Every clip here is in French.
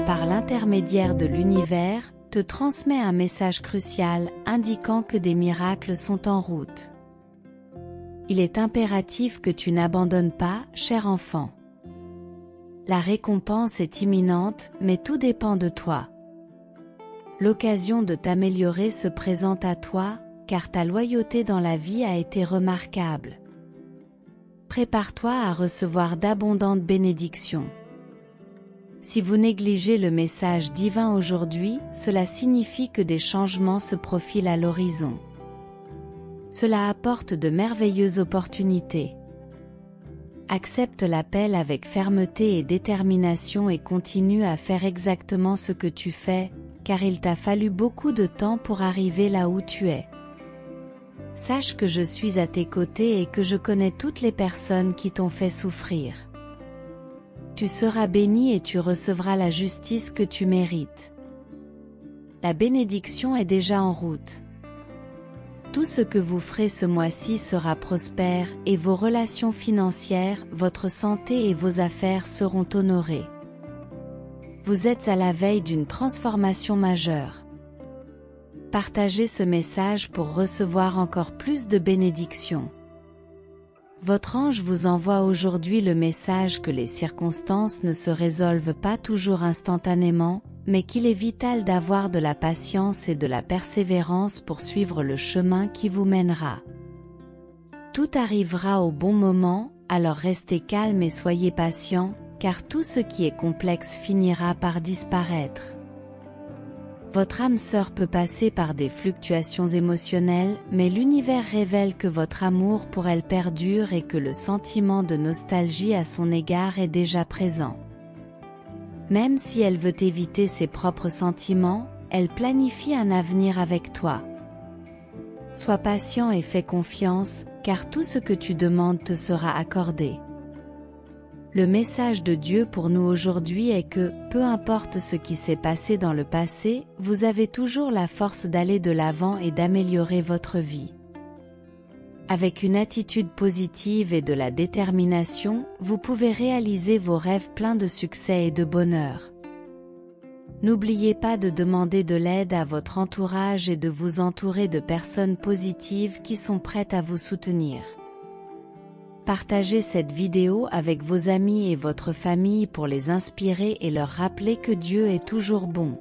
par l'intermédiaire de l'univers, te transmet un message crucial indiquant que des miracles sont en route. Il est impératif que tu n'abandonnes pas, cher enfant. La récompense est imminente, mais tout dépend de toi. L'occasion de t'améliorer se présente à toi, car ta loyauté dans la vie a été remarquable. Prépare-toi à recevoir d'abondantes bénédictions. Si vous négligez le message divin aujourd'hui, cela signifie que des changements se profilent à l'horizon. Cela apporte de merveilleuses opportunités. Accepte l'appel avec fermeté et détermination et continue à faire exactement ce que tu fais, car il t'a fallu beaucoup de temps pour arriver là où tu es. Sache que je suis à tes côtés et que je connais toutes les personnes qui t'ont fait souffrir. Tu seras béni et tu recevras la justice que tu mérites. La bénédiction est déjà en route. Tout ce que vous ferez ce mois-ci sera prospère et vos relations financières, votre santé et vos affaires seront honorées. Vous êtes à la veille d'une transformation majeure. Partagez ce message pour recevoir encore plus de bénédictions. Votre ange vous envoie aujourd'hui le message que les circonstances ne se résolvent pas toujours instantanément, mais qu'il est vital d'avoir de la patience et de la persévérance pour suivre le chemin qui vous mènera. Tout arrivera au bon moment, alors restez calme et soyez patient, car tout ce qui est complexe finira par disparaître. Votre âme sœur peut passer par des fluctuations émotionnelles, mais l'univers révèle que votre amour pour elle perdure et que le sentiment de nostalgie à son égard est déjà présent. Même si elle veut éviter ses propres sentiments, elle planifie un avenir avec toi. Sois patient et fais confiance, car tout ce que tu demandes te sera accordé. Le message de Dieu pour nous aujourd'hui est que, peu importe ce qui s'est passé dans le passé, vous avez toujours la force d'aller de l'avant et d'améliorer votre vie. Avec une attitude positive et de la détermination, vous pouvez réaliser vos rêves pleins de succès et de bonheur. N'oubliez pas de demander de l'aide à votre entourage et de vous entourer de personnes positives qui sont prêtes à vous soutenir. Partagez cette vidéo avec vos amis et votre famille pour les inspirer et leur rappeler que Dieu est toujours bon.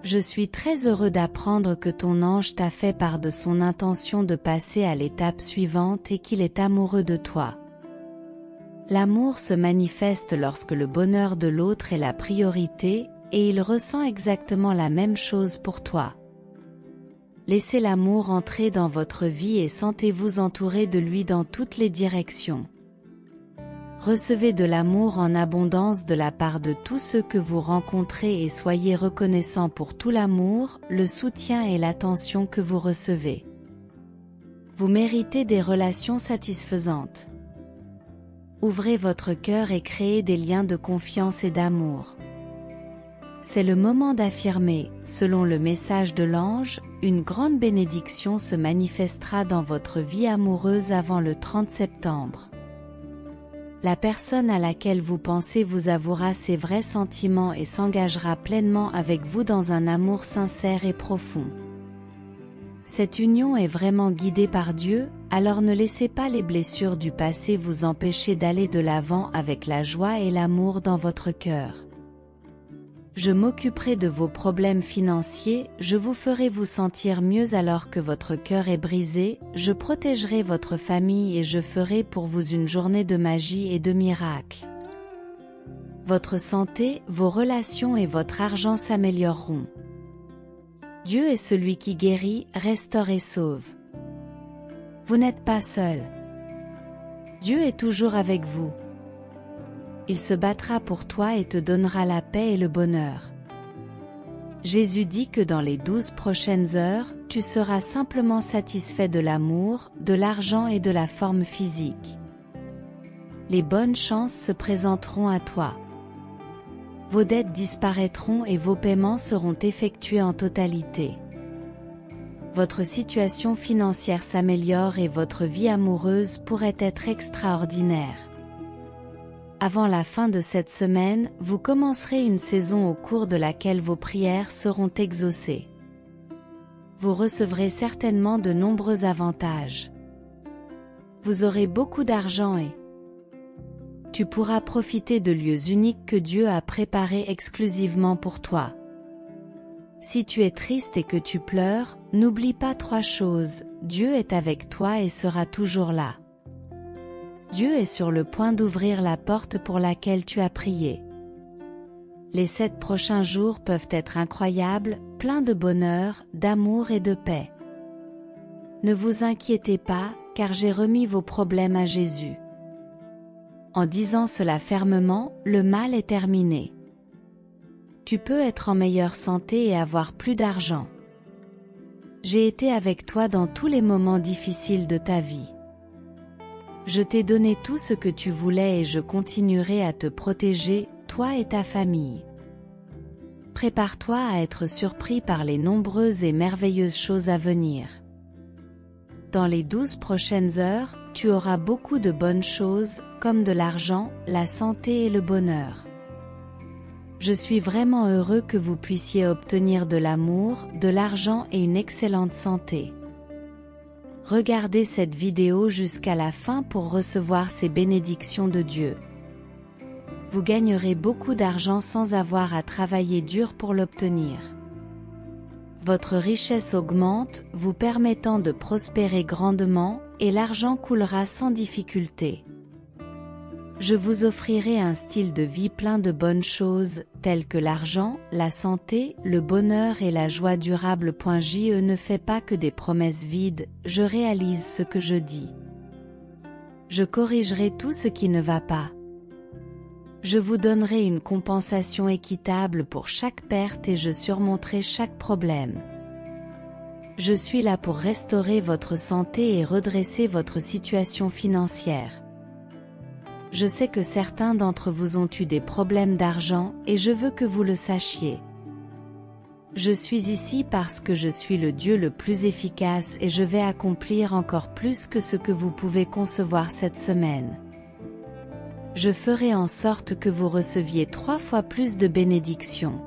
Je suis très heureux d'apprendre que ton ange t'a fait part de son intention de passer à l'étape suivante et qu'il est amoureux de toi. L'amour se manifeste lorsque le bonheur de l'autre est la priorité, et il ressent exactement la même chose pour toi. Laissez l'amour entrer dans votre vie et sentez-vous entouré de lui dans toutes les directions. Recevez de l'amour en abondance de la part de tous ceux que vous rencontrez et soyez reconnaissants pour tout l'amour, le soutien et l'attention que vous recevez. Vous méritez des relations satisfaisantes. Ouvrez votre cœur et créez des liens de confiance et d'amour. C'est le moment d'affirmer, selon le message de l'ange, une grande bénédiction se manifestera dans votre vie amoureuse avant le 30 septembre. La personne à laquelle vous pensez vous avouera ses vrais sentiments et s'engagera pleinement avec vous dans un amour sincère et profond. Cette union est vraiment guidée par Dieu, alors ne laissez pas les blessures du passé vous empêcher d'aller de l'avant avec la joie et l'amour dans votre cœur. Je m'occuperai de vos problèmes financiers, je vous ferai vous sentir mieux alors que votre cœur est brisé, je protégerai votre famille et je ferai pour vous une journée de magie et de miracles. Votre santé, vos relations et votre argent s'amélioreront. Dieu est celui qui guérit, restaure et sauve. Vous n'êtes pas seul. Dieu est toujours avec vous. Il se battra pour toi et te donnera la paix et le bonheur. Jésus dit que dans les 12 prochaines heures, tu seras simplement satisfait de l'amour, de l'argent et de la forme physique. Les bonnes chances se présenteront à toi. Vos dettes disparaîtront et vos paiements seront effectués en totalité. Votre situation financière s'améliore et votre vie amoureuse pourrait être extraordinaire. Avant la fin de cette semaine, vous commencerez une saison au cours de laquelle vos prières seront exaucées. Vous recevrez certainement de nombreux avantages. Vous aurez beaucoup d'argent et tu pourras profiter de lieux uniques que Dieu a préparés exclusivement pour toi. Si tu es triste et que tu pleures, n'oublie pas 3 choses, Dieu est avec toi et sera toujours là. Dieu est sur le point d'ouvrir la porte pour laquelle tu as prié. Les 7 prochains jours peuvent être incroyables, pleins de bonheur, d'amour et de paix. Ne vous inquiétez pas, car j'ai remis vos problèmes à Jésus. En disant cela fermement, le mal est terminé. Tu peux être en meilleure santé et avoir plus d'argent. J'ai été avec toi dans tous les moments difficiles de ta vie. Je t'ai donné tout ce que tu voulais et je continuerai à te protéger, toi et ta famille. Prépare-toi à être surpris par les nombreuses et merveilleuses choses à venir. Dans les 12 prochaines heures, tu auras beaucoup de bonnes choses, comme de l'argent, la santé et le bonheur. Je suis vraiment heureux que vous puissiez obtenir de l'amour, de l'argent et une excellente santé. Regardez cette vidéo jusqu'à la fin pour recevoir ces bénédictions de Dieu. Vous gagnerez beaucoup d'argent sans avoir à travailler dur pour l'obtenir. Votre richesse augmente, vous permettant de prospérer grandement, et l'argent coulera sans difficulté. Je vous offrirai un style de vie plein de bonnes choses, telles que l'argent, la santé, le bonheur et la joie durable. Je ne fais pas que des promesses vides, je réalise ce que je dis. Je corrigerai tout ce qui ne va pas. Je vous donnerai une compensation équitable pour chaque perte et je surmonterai chaque problème. Je suis là pour restaurer votre santé et redresser votre situation financière. Je sais que certains d'entre vous ont eu des problèmes d'argent et je veux que vous le sachiez. Je suis ici parce que je suis le Dieu le plus efficace et je vais accomplir encore plus que ce que vous pouvez concevoir cette semaine. Je ferai en sorte que vous receviez 3 fois plus de bénédictions.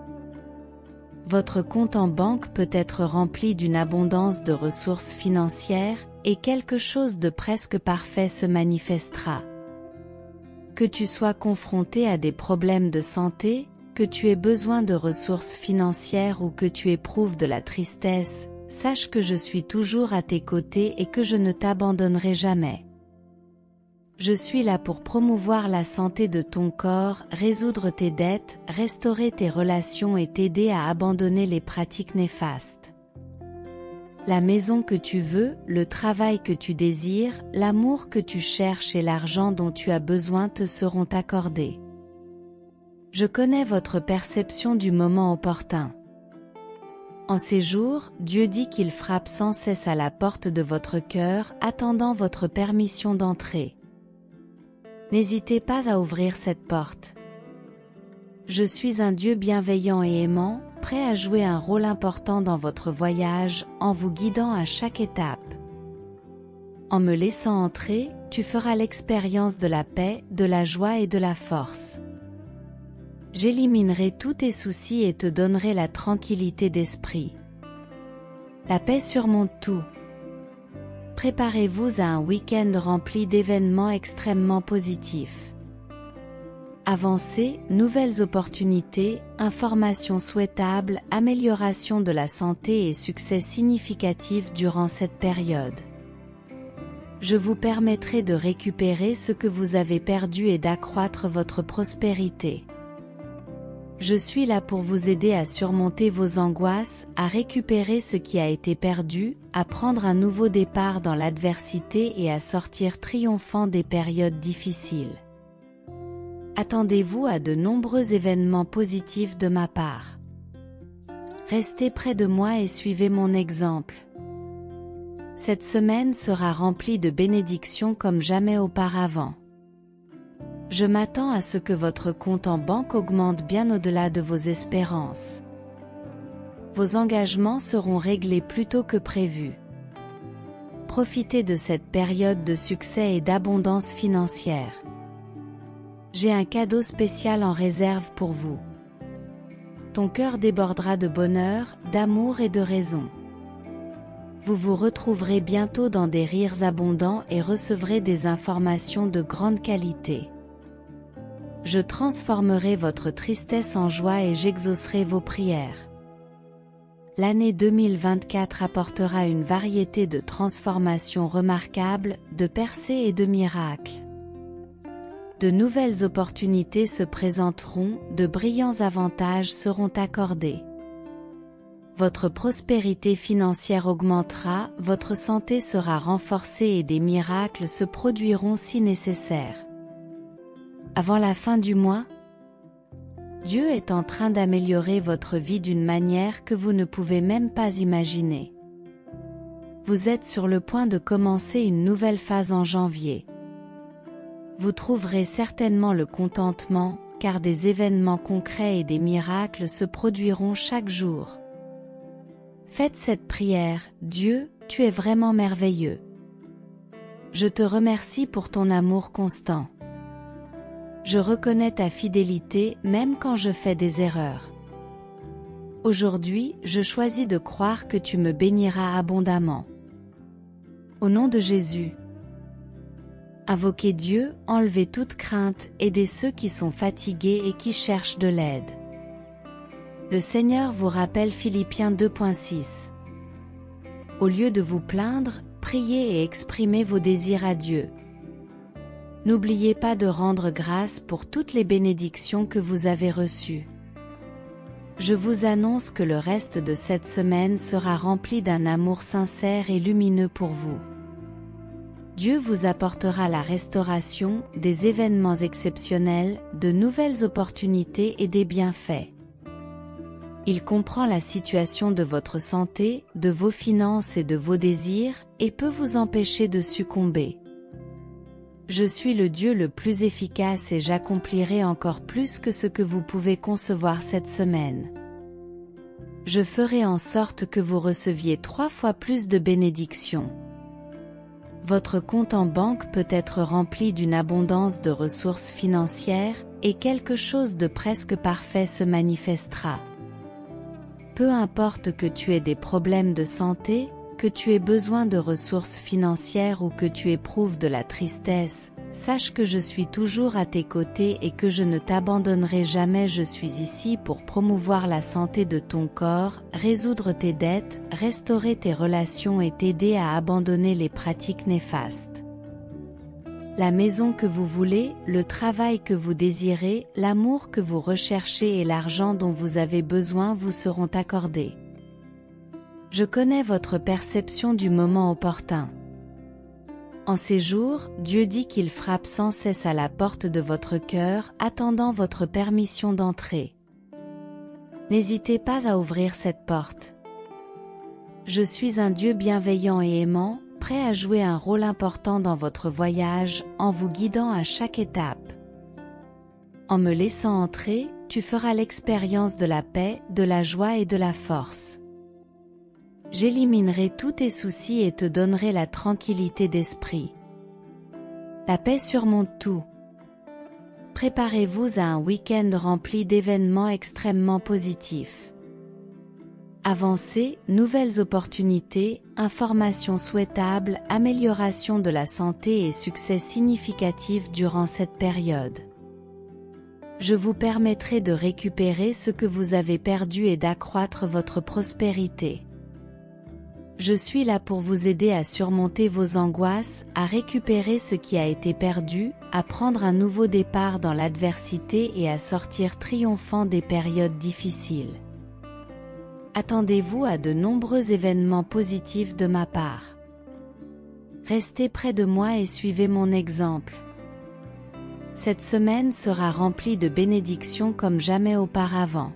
Votre compte en banque peut être rempli d'une abondance de ressources financières, et quelque chose de presque parfait se manifestera. Que tu sois confronté à des problèmes de santé, que tu aies besoin de ressources financières ou que tu éprouves de la tristesse, sache que je suis toujours à tes côtés et que je ne t'abandonnerai jamais. Je suis là pour promouvoir la santé de ton corps, résoudre tes dettes, restaurer tes relations et t'aider à abandonner les pratiques néfastes. La maison que tu veux, le travail que tu désires, l'amour que tu cherches et l'argent dont tu as besoin te seront accordés. Je connais votre perception du moment opportun. En ces jours, Dieu dit qu'il frappe sans cesse à la porte de votre cœur, attendant votre permission d'entrer. N'hésitez pas à ouvrir cette porte. Je suis un Dieu bienveillant et aimant, prêt à jouer un rôle important dans votre voyage, en vous guidant à chaque étape. En me laissant entrer, tu feras l'expérience de la paix, de la joie et de la force. J'éliminerai tous tes soucis et te donnerai la tranquillité d'esprit. La paix surmonte tout. Préparez-vous à un week-end rempli d'événements extrêmement positifs. Avancées, nouvelles opportunités, informations souhaitables, amélioration de la santé et succès significatifs durant cette période. Je vous permettrai de récupérer ce que vous avez perdu et d'accroître votre prospérité. Je suis là pour vous aider à surmonter vos angoisses, à récupérer ce qui a été perdu, à prendre un nouveau départ dans l'adversité et à sortir triomphant des périodes difficiles. Attendez-vous à de nombreux événements positifs de ma part. Restez près de moi et suivez mon exemple. Cette semaine sera remplie de bénédictions comme jamais auparavant. Je m'attends à ce que votre compte en banque augmente bien au-delà de vos espérances. Vos engagements seront réglés plus tôt que prévu. Profitez de cette période de succès et d'abondance financière. J'ai un cadeau spécial en réserve pour vous. Ton cœur débordera de bonheur, d'amour et de raison. Vous vous retrouverez bientôt dans des rires abondants et recevrez des informations de grande qualité. Je transformerai votre tristesse en joie et j'exaucerai vos prières. L'année 2024 apportera une variété de transformations remarquables, de percées et de miracles. De nouvelles opportunités se présenteront, de brillants avantages seront accordés. Votre prospérité financière augmentera, votre santé sera renforcée et des miracles se produiront si nécessaire. Avant la fin du mois, Dieu est en train d'améliorer votre vie d'une manière que vous ne pouvez même pas imaginer. Vous êtes sur le point de commencer une nouvelle phase en janvier. Vous trouverez certainement le contentement, car des événements concrets et des miracles se produiront chaque jour. Faites cette prière, Dieu, tu es vraiment merveilleux. Je te remercie pour ton amour constant. Je reconnais ta fidélité même quand je fais des erreurs. Aujourd'hui, je choisis de croire que tu me béniras abondamment. Au nom de Jésus. Invoquez Dieu, enlevez toute crainte, aidez ceux qui sont fatigués et qui cherchent de l'aide. Le Seigneur vous rappelle Philippiens 2.6. Au lieu de vous plaindre, priez et exprimez vos désirs à Dieu. N'oubliez pas de rendre grâce pour toutes les bénédictions que vous avez reçues. Je vous annonce que le reste de cette semaine sera rempli d'un amour sincère et lumineux pour vous. Dieu vous apportera la restauration, des événements exceptionnels, de nouvelles opportunités et des bienfaits. Il comprend la situation de votre santé, de vos finances et de vos désirs, et peut vous empêcher de succomber. Je suis le Dieu le plus efficace et j'accomplirai encore plus que ce que vous pouvez concevoir cette semaine. Je ferai en sorte que vous receviez 3 fois plus de bénédictions. Votre compte en banque peut être rempli d'une abondance de ressources financières, et quelque chose de presque parfait se manifestera. Peu importe que tu aies des problèmes de santé, que tu aies besoin de ressources financières ou que tu éprouves de la tristesse, sache que je suis toujours à tes côtés et que je ne t'abandonnerai jamais. Je suis ici pour promouvoir la santé de ton corps, résoudre tes dettes, restaurer tes relations et t'aider à abandonner les pratiques néfastes. La maison que vous voulez, le travail que vous désirez, l'amour que vous recherchez et l'argent dont vous avez besoin vous seront accordés. Je connais votre perception du moment opportun. En ces jours, Dieu dit qu'il frappe sans cesse à la porte de votre cœur, attendant votre permission d'entrer. N'hésitez pas à ouvrir cette porte. Je suis un Dieu bienveillant et aimant, prêt à jouer un rôle important dans votre voyage, en vous guidant à chaque étape. En me laissant entrer, tu feras l'expérience de la paix, de la joie et de la force. J'éliminerai tous tes soucis et te donnerai la tranquillité d'esprit. La paix surmonte tout. Préparez-vous à un week-end rempli d'événements extrêmement positifs. Avancées, nouvelles opportunités, informations souhaitables, amélioration de la santé et succès significatifs durant cette période. Je vous permettrai de récupérer ce que vous avez perdu et d'accroître votre prospérité. Je suis là pour vous aider à surmonter vos angoisses, à récupérer ce qui a été perdu, à prendre un nouveau départ dans l'adversité et à sortir triomphant des périodes difficiles. Attendez-vous à de nombreux événements positifs de ma part. Restez près de moi et suivez mon exemple. Cette semaine sera remplie de bénédictions comme jamais auparavant.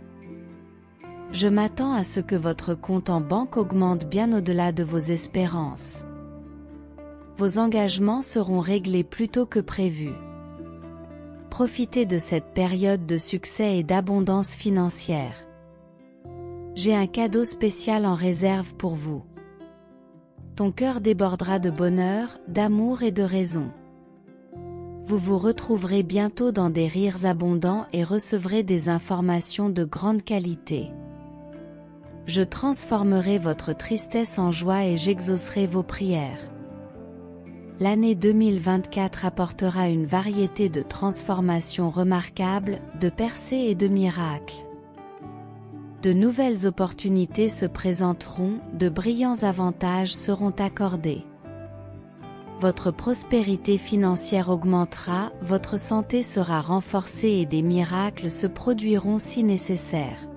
Je m'attends à ce que votre compte en banque augmente bien au-delà de vos espérances. Vos engagements seront réglés plus tôt que prévu. Profitez de cette période de succès et d'abondance financière. J'ai un cadeau spécial en réserve pour vous. Ton cœur débordera de bonheur, d'amour et de raison. Vous vous retrouverez bientôt dans des rires abondants et recevrez des informations de grande qualité. Je transformerai votre tristesse en joie et j'exaucerai vos prières. L'année 2024 apportera une variété de transformations remarquables, de percées et de miracles. De nouvelles opportunités se présenteront, de brillants avantages seront accordés. Votre prospérité financière augmentera, votre santé sera renforcée et des miracles se produiront si nécessaire.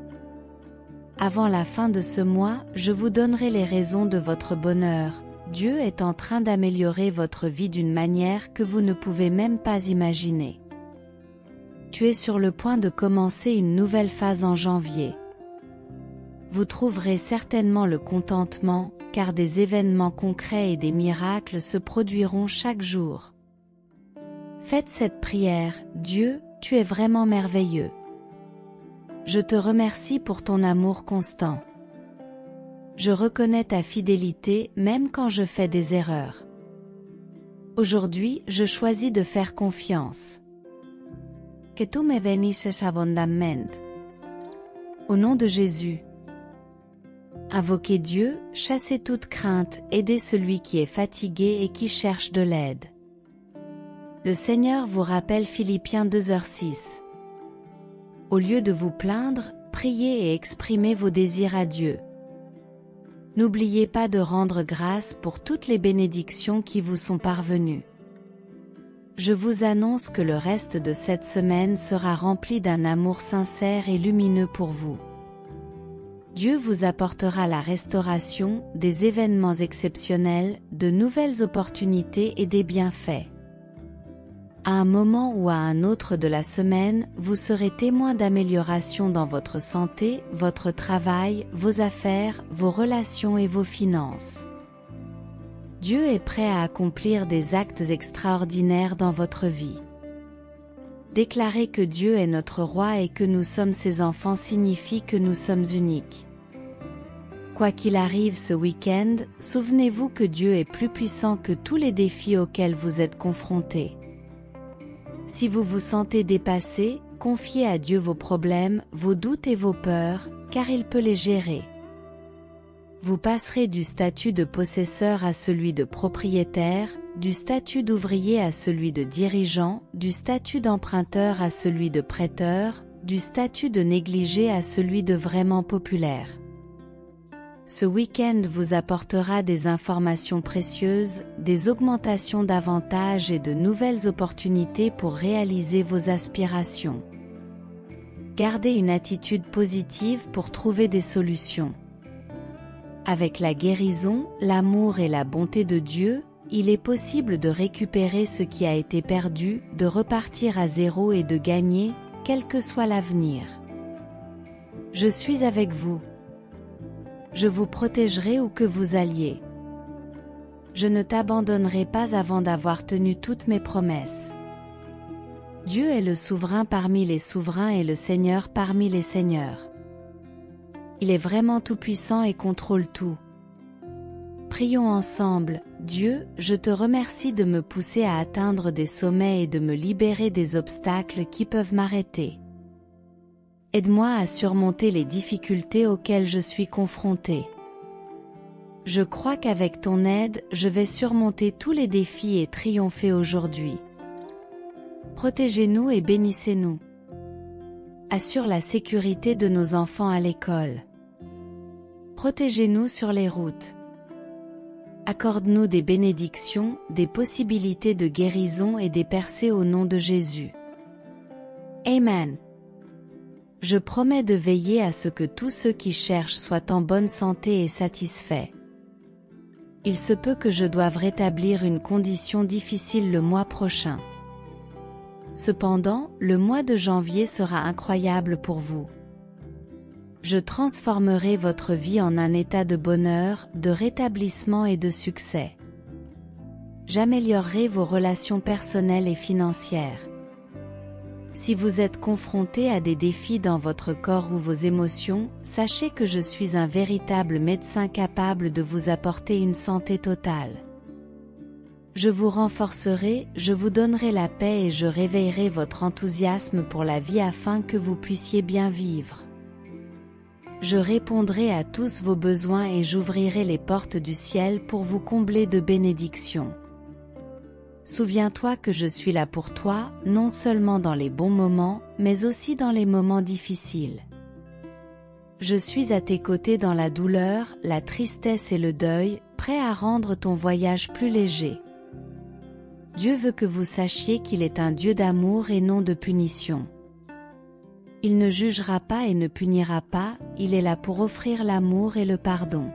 Avant la fin de ce mois, je vous donnerai les raisons de votre bonheur. Dieu est en train d'améliorer votre vie d'une manière que vous ne pouvez même pas imaginer. Tu es sur le point de commencer une nouvelle phase en janvier. Vous trouverez certainement le contentement, car des événements concrets et des miracles se produiront chaque jour. Faites cette prière, Dieu, tu es vraiment merveilleux. Je te remercie pour ton amour constant. Je reconnais ta fidélité même quand je fais des erreurs. Aujourd'hui, je choisis de faire confiance. Que tú me bendices abondamment. Au nom de Jésus. Invoquez Dieu, chassez toute crainte, aidez celui qui est fatigué et qui cherche de l'aide. Le Seigneur vous rappelle Philippiens 2h6. Au lieu de vous plaindre, priez et exprimez vos désirs à Dieu. N'oubliez pas de rendre grâce pour toutes les bénédictions qui vous sont parvenues. Je vous annonce que le reste de cette semaine sera rempli d'un amour sincère et lumineux pour vous. Dieu vous apportera la restauration, des événements exceptionnels, de nouvelles opportunités et des bienfaits. À un moment ou à un autre de la semaine, vous serez témoin d'amélioration dans votre santé, votre travail, vos affaires, vos relations et vos finances. Dieu est prêt à accomplir des actes extraordinaires dans votre vie. Déclarer que Dieu est notre roi et que nous sommes ses enfants signifie que nous sommes uniques. Quoi qu'il arrive ce week-end, souvenez-vous que Dieu est plus puissant que tous les défis auxquels vous êtes confrontés. Si vous vous sentez dépassé, confiez à Dieu vos problèmes, vos doutes et vos peurs, car il peut les gérer. Vous passerez du statut de possesseur à celui de propriétaire, du statut d'ouvrier à celui de dirigeant, du statut d'emprunteur à celui de prêteur, du statut de négligé à celui de vraiment populaire. Ce week-end vous apportera des informations précieuses, des augmentations d'avantages et de nouvelles opportunités pour réaliser vos aspirations. Gardez une attitude positive pour trouver des solutions. Avec la guérison, l'amour et la bonté de Dieu, il est possible de récupérer ce qui a été perdu, de repartir à zéro et de gagner, quel que soit l'avenir. Je suis avec vous. Je vous protégerai où que vous alliez. Je ne t'abandonnerai pas avant d'avoir tenu toutes mes promesses. Dieu est le souverain parmi les souverains et le Seigneur parmi les seigneurs. Il est vraiment tout-puissant et contrôle tout. Prions ensemble. Dieu, je te remercie de me pousser à atteindre des sommets et de me libérer des obstacles qui peuvent m'arrêter. Aide-moi à surmonter les difficultés auxquelles je suis confronté. Je crois qu'avec ton aide, je vais surmonter tous les défis et triompher aujourd'hui. Protégez-nous et bénissez-nous. Assure la sécurité de nos enfants à l'école. Protégez-nous sur les routes. Accorde-nous des bénédictions, des possibilités de guérison et des percées au nom de Jésus. Amen. Je promets de veiller à ce que tous ceux qui cherchent soient en bonne santé et satisfaits. Il se peut que je doive rétablir une condition difficile le mois prochain. Cependant, le mois de janvier sera incroyable pour vous. Je transformerai votre vie en un état de bonheur, de rétablissement et de succès. J'améliorerai vos relations personnelles et financières. Si vous êtes confronté à des défis dans votre corps ou vos émotions, sachez que je suis un véritable médecin capable de vous apporter une santé totale. Je vous renforcerai, je vous donnerai la paix et je réveillerai votre enthousiasme pour la vie afin que vous puissiez bien vivre. Je répondrai à tous vos besoins et j'ouvrirai les portes du ciel pour vous combler de bénédictions. Souviens-toi que je suis là pour toi, non seulement dans les bons moments, mais aussi dans les moments difficiles. Je suis à tes côtés dans la douleur, la tristesse et le deuil, prêt à rendre ton voyage plus léger. Dieu veut que vous sachiez qu'il est un Dieu d'amour et non de punition. Il ne jugera pas et ne punira pas, il est là pour offrir l'amour et le pardon.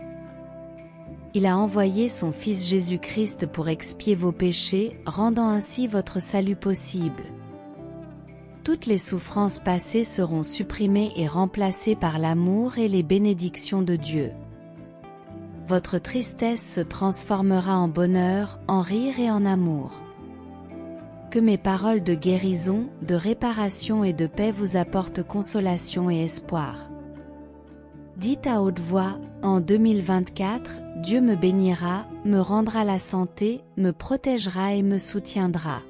Il a envoyé son Fils Jésus-Christ pour expier vos péchés, rendant ainsi votre salut possible. Toutes les souffrances passées seront supprimées et remplacées par l'amour et les bénédictions de Dieu. Votre tristesse se transformera en bonheur, en rire et en amour. Que mes paroles de guérison, de réparation et de paix vous apportent consolation et espoir. Dites à haute voix, en 2024, Dieu me bénira, me rendra la santé, me protégera et me soutiendra.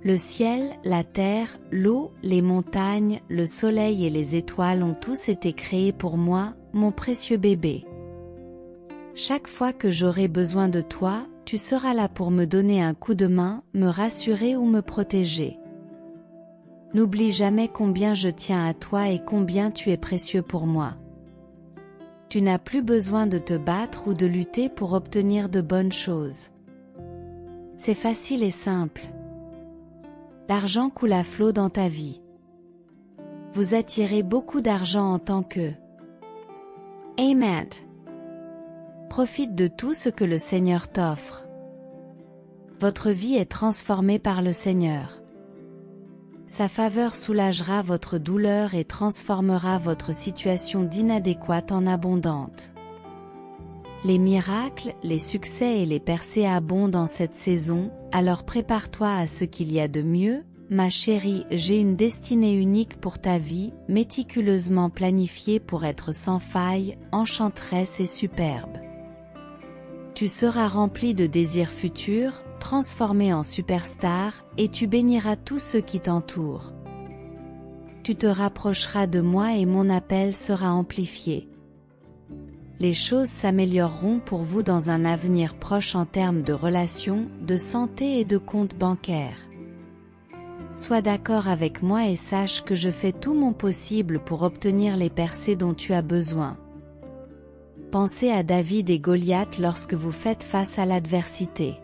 Le ciel, la terre, l'eau, les montagnes, le soleil et les étoiles ont tous été créés pour moi, mon précieux bébé. Chaque fois que j'aurai besoin de toi, tu seras là pour me donner un coup de main, me rassurer ou me protéger. N'oublie jamais combien je tiens à toi et combien tu es précieux pour moi. Tu n'as plus besoin de te battre ou de lutter pour obtenir de bonnes choses. C'est facile et simple. L'argent coule à flot dans ta vie. Vous attirez beaucoup d'argent en tant que. Amen. Profite de tout ce que le Seigneur t'offre. Votre vie est transformée par le Seigneur. Sa faveur soulagera votre douleur et transformera votre situation d'inadéquate en abondante. Les miracles, les succès et les percées abondent en cette saison, alors prépare-toi à ce qu'il y a de mieux, ma chérie. J'ai une destinée unique pour ta vie, méticuleusement planifiée pour être sans faille, enchanteresse et superbe. Tu seras rempli de désirs futurs, transformé en superstar, et tu béniras tous ceux qui t'entourent. Tu te rapprocheras de moi et mon appel sera amplifié. Les choses s'amélioreront pour vous dans un avenir proche en termes de relations, de santé et de comptes bancaires. Sois d'accord avec moi et sache que je fais tout mon possible pour obtenir les percées dont tu as besoin. Pensez à David et Goliath lorsque vous faites face à l'adversité.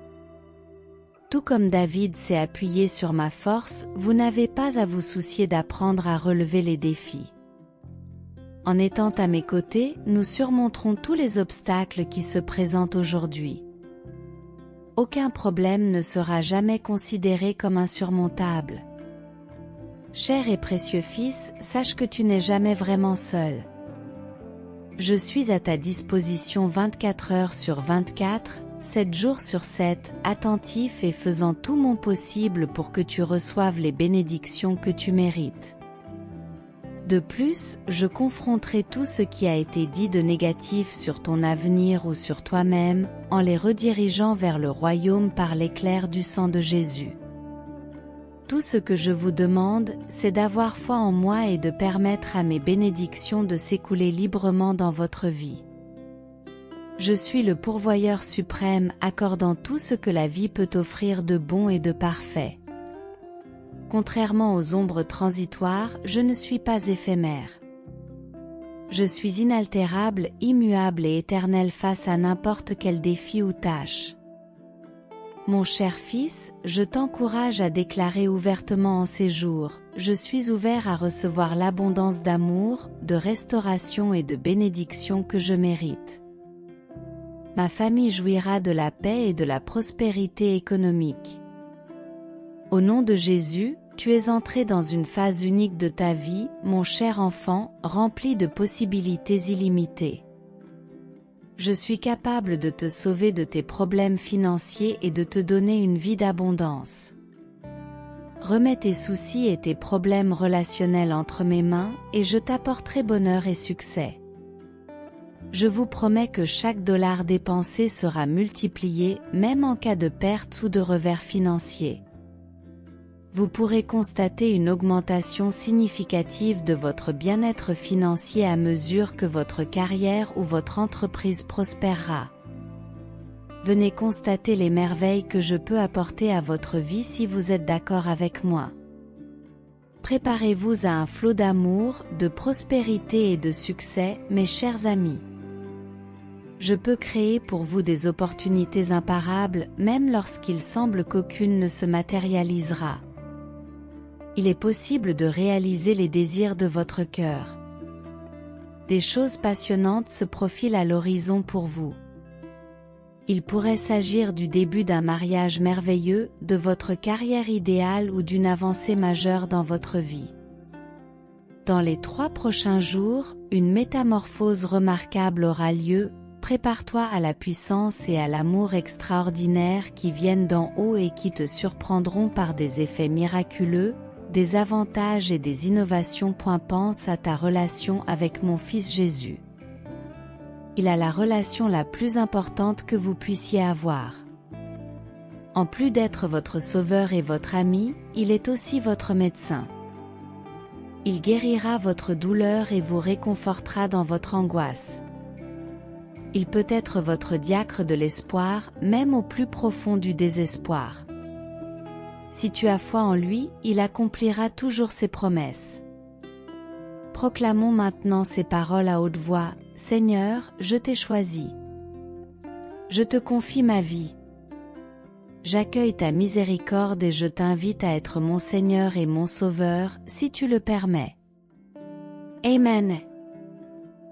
Tout comme David s'est appuyé sur ma force, vous n'avez pas à vous soucier d'apprendre à relever les défis. En étant à mes côtés, nous surmonterons tous les obstacles qui se présentent aujourd'hui. Aucun problème ne sera jamais considéré comme insurmontable. Cher et précieux fils, sache que tu n'es jamais vraiment seul. Je suis à ta disposition 24 heures sur 24, 7 jours sur 7, attentif et faisant tout mon possible pour que tu reçoives les bénédictions que tu mérites. De plus, je confronterai tout ce qui a été dit de négatif sur ton avenir ou sur toi-même, en les redirigeant vers le royaume par l'éclair du sang de Jésus. Tout ce que je vous demande, c'est d'avoir foi en moi et de permettre à mes bénédictions de s'écouler librement dans votre vie. Je suis le pourvoyeur suprême accordant tout ce que la vie peut offrir de bon et de parfait. Contrairement aux ombres transitoires, je ne suis pas éphémère. Je suis inaltérable, immuable et éternel face à n'importe quel défi ou tâche. Mon cher fils, je t'encourage à déclarer ouvertement en ces jours, je suis ouvert à recevoir l'abondance d'amour, de restauration et de bénédiction que je mérite. Ma famille jouira de la paix et de la prospérité économique. Au nom de Jésus, tu es entré dans une phase unique de ta vie, mon cher enfant, rempli de possibilités illimitées. Je suis capable de te sauver de tes problèmes financiers et de te donner une vie d'abondance. Remets tes soucis et tes problèmes relationnels entre mes mains, et je t'apporterai bonheur et succès. Je vous promets que chaque dollar dépensé sera multiplié, même en cas de perte ou de revers financier. Vous pourrez constater une augmentation significative de votre bien-être financier à mesure que votre carrière ou votre entreprise prospérera. Venez constater les merveilles que je peux apporter à votre vie si vous êtes d'accord avec moi. Préparez-vous à un flot d'amour, de prospérité et de succès, mes chers amis. Je peux créer pour vous des opportunités imparables, même lorsqu'il semble qu'aucune ne se matérialisera. Il est possible de réaliser les désirs de votre cœur. Des choses passionnantes se profilent à l'horizon pour vous. Il pourrait s'agir du début d'un mariage merveilleux, de votre carrière idéale ou d'une avancée majeure dans votre vie. Dans les 3 prochains jours, une métamorphose remarquable aura lieu. Prépare-toi à la puissance et à l'amour extraordinaires qui viennent d'en haut et qui te surprendront par des effets miraculeux, des avantages et des innovations. Pense à ta relation avec mon Fils Jésus. Il a la relation la plus importante que vous puissiez avoir. En plus d'être votre sauveur et votre ami, il est aussi votre médecin. Il guérira votre douleur et vous réconfortera dans votre angoisse. Il peut être votre diacre de l'espoir, même au plus profond du désespoir. Si tu as foi en lui, il accomplira toujours ses promesses. Proclamons maintenant ces paroles à haute voix. Seigneur, je t'ai choisi. Je te confie ma vie. J'accueille ta miséricorde et je t'invite à être mon Seigneur et mon Sauveur, si tu le permets. Amen.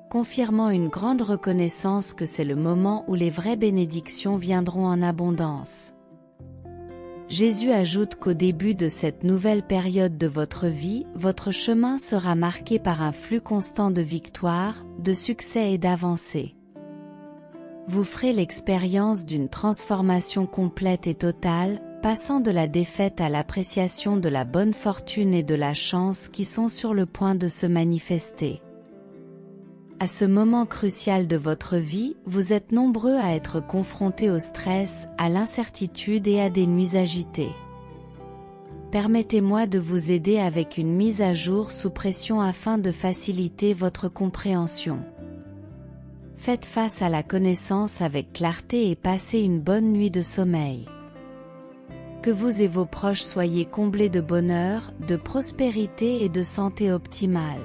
Confirmant une grande reconnaissance que c'est le moment où les vraies bénédictions viendront en abondance. Jésus ajoute qu'au début de cette nouvelle période de votre vie, votre chemin sera marqué par un flux constant de victoires, de succès et d'avancées. Vous ferez l'expérience d'une transformation complète et totale, passant de la défaite à l'appréciation de la bonne fortune et de la chance qui sont sur le point de se manifester. À ce moment crucial de votre vie, vous êtes nombreux à être confrontés au stress, à l'incertitude et à des nuits agitées. Permettez-moi de vous aider avec une mise à jour sous pression afin de faciliter votre compréhension. Faites face à la connaissance avec clarté et passez une bonne nuit de sommeil. Que vous et vos proches soyez comblés de bonheur, de prospérité et de santé optimale.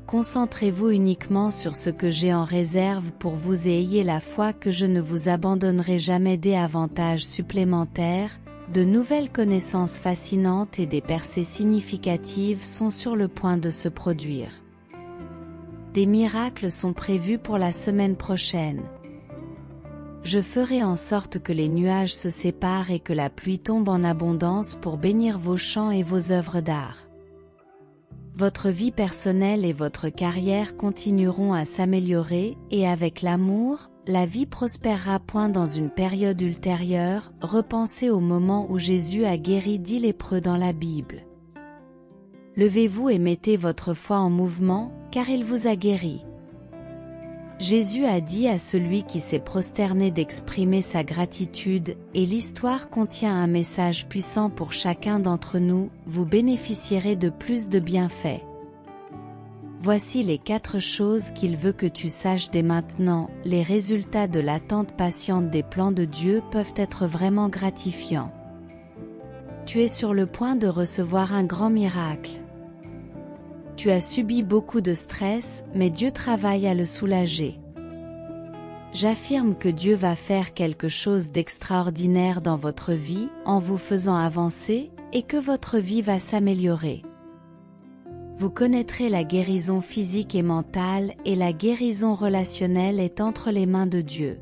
Concentrez-vous uniquement sur ce que j'ai en réserve pour vous et ayez la foi que je ne vous abandonnerai jamais. Des avantages supplémentaires, de nouvelles connaissances fascinantes et des percées significatives sont sur le point de se produire. Des miracles sont prévus pour la semaine prochaine. Je ferai en sorte que les nuages se séparent et que la pluie tombe en abondance pour bénir vos champs et vos œuvres d'art. Votre vie personnelle et votre carrière continueront à s'améliorer, et avec l'amour, la vie prospérera. Dans une période ultérieure, repensez au moment où Jésus a guéri 10 lépreux dans la Bible. Levez-vous et mettez votre foi en mouvement, car il vous a guéri. Jésus a dit à celui qui s'est prosterné d'exprimer sa gratitude, et l'histoire contient un message puissant pour chacun d'entre nous, vous bénéficierez de plus de bienfaits. Voici les 4 choses qu'il veut que tu saches dès maintenant. Les résultats de l'attente patiente des plans de Dieu peuvent être vraiment gratifiants. Tu es sur le point de recevoir un grand miracle. Tu as subi beaucoup de stress, mais Dieu travaille à le soulager. J'affirme que Dieu va faire quelque chose d'extraordinaire dans votre vie, en vous faisant avancer, et que votre vie va s'améliorer. Vous connaîtrez la guérison physique et mentale, et la guérison relationnelle est entre les mains de Dieu.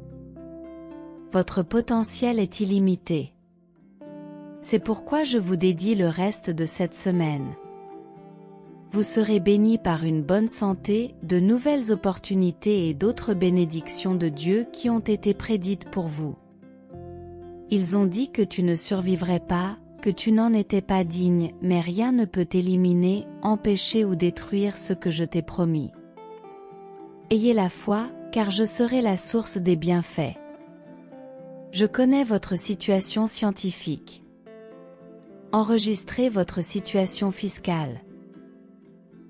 Votre potentiel est illimité. C'est pourquoi je vous dédie le reste de cette semaine. Vous serez bénis par une bonne santé, de nouvelles opportunités et d'autres bénédictions de Dieu qui ont été prédites pour vous. Ils ont dit que tu ne survivrais pas, que tu n'en étais pas digne, mais rien ne peut éliminer, empêcher ou détruire ce que je t'ai promis. Ayez la foi, car je serai la source des bienfaits. Je connais votre situation scientifique. Enregistrez votre situation fiscale.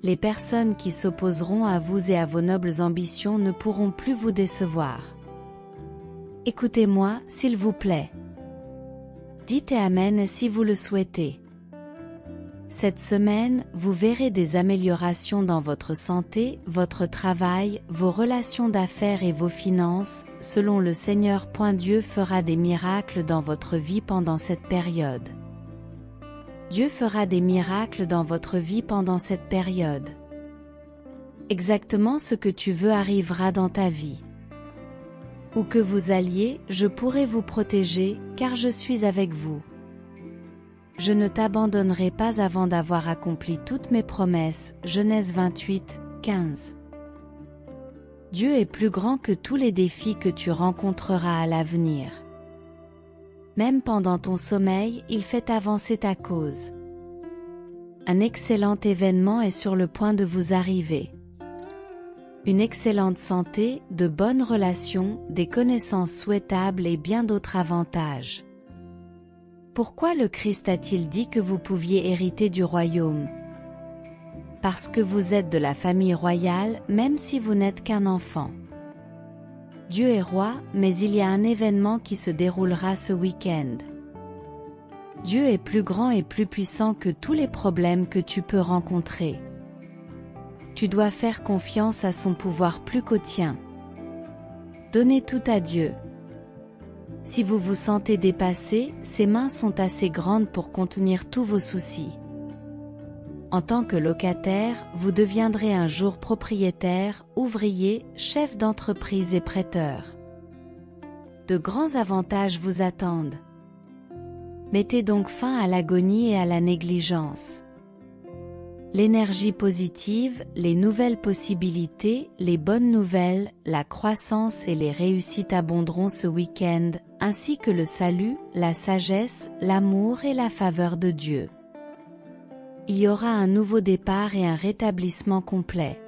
Les personnes qui s'opposeront à vous et à vos nobles ambitions ne pourront plus vous décevoir. Écoutez-moi, s'il vous plaît. Dites Amen si vous le souhaitez. Cette semaine, vous verrez des améliorations dans votre santé, votre travail, vos relations d'affaires et vos finances, selon le Seigneur. Dieu fera des miracles dans votre vie pendant cette période. Dieu fera des miracles dans votre vie pendant cette période. Exactement ce que tu veux arrivera dans ta vie. Où que vous alliez, je pourrai vous protéger, car je suis avec vous. Je ne t'abandonnerai pas avant d'avoir accompli toutes mes promesses. Genèse 28, 15. Dieu est plus grand que tous les défis que tu rencontreras à l'avenir. Même pendant ton sommeil, il fait avancer ta cause. Un excellent événement est sur le point de vous arriver. Une excellente santé, de bonnes relations, des connaissances souhaitables et bien d'autres avantages. Pourquoi le Christ a-t-il dit que vous pouviez hériter du royaume? Parce que vous êtes de la famille royale, même si vous n'êtes qu'un enfant. Dieu est roi, mais il y a un événement qui se déroulera ce week-end. Dieu est plus grand et plus puissant que tous les problèmes que tu peux rencontrer. Tu dois faire confiance à son pouvoir plus qu'au tien. Donnez tout à Dieu. Si vous vous sentez dépassé, ses mains sont assez grandes pour contenir tous vos soucis. En tant que locataire, vous deviendrez un jour propriétaire, ouvrier, chef d'entreprise et prêteur. De grands avantages vous attendent. Mettez donc fin à l'agonie et à la négligence. L'énergie positive, les nouvelles possibilités, les bonnes nouvelles, la croissance et les réussites abonderont ce week-end, ainsi que le salut, la sagesse, l'amour et la faveur de Dieu. Il y aura un nouveau départ et un rétablissement complet.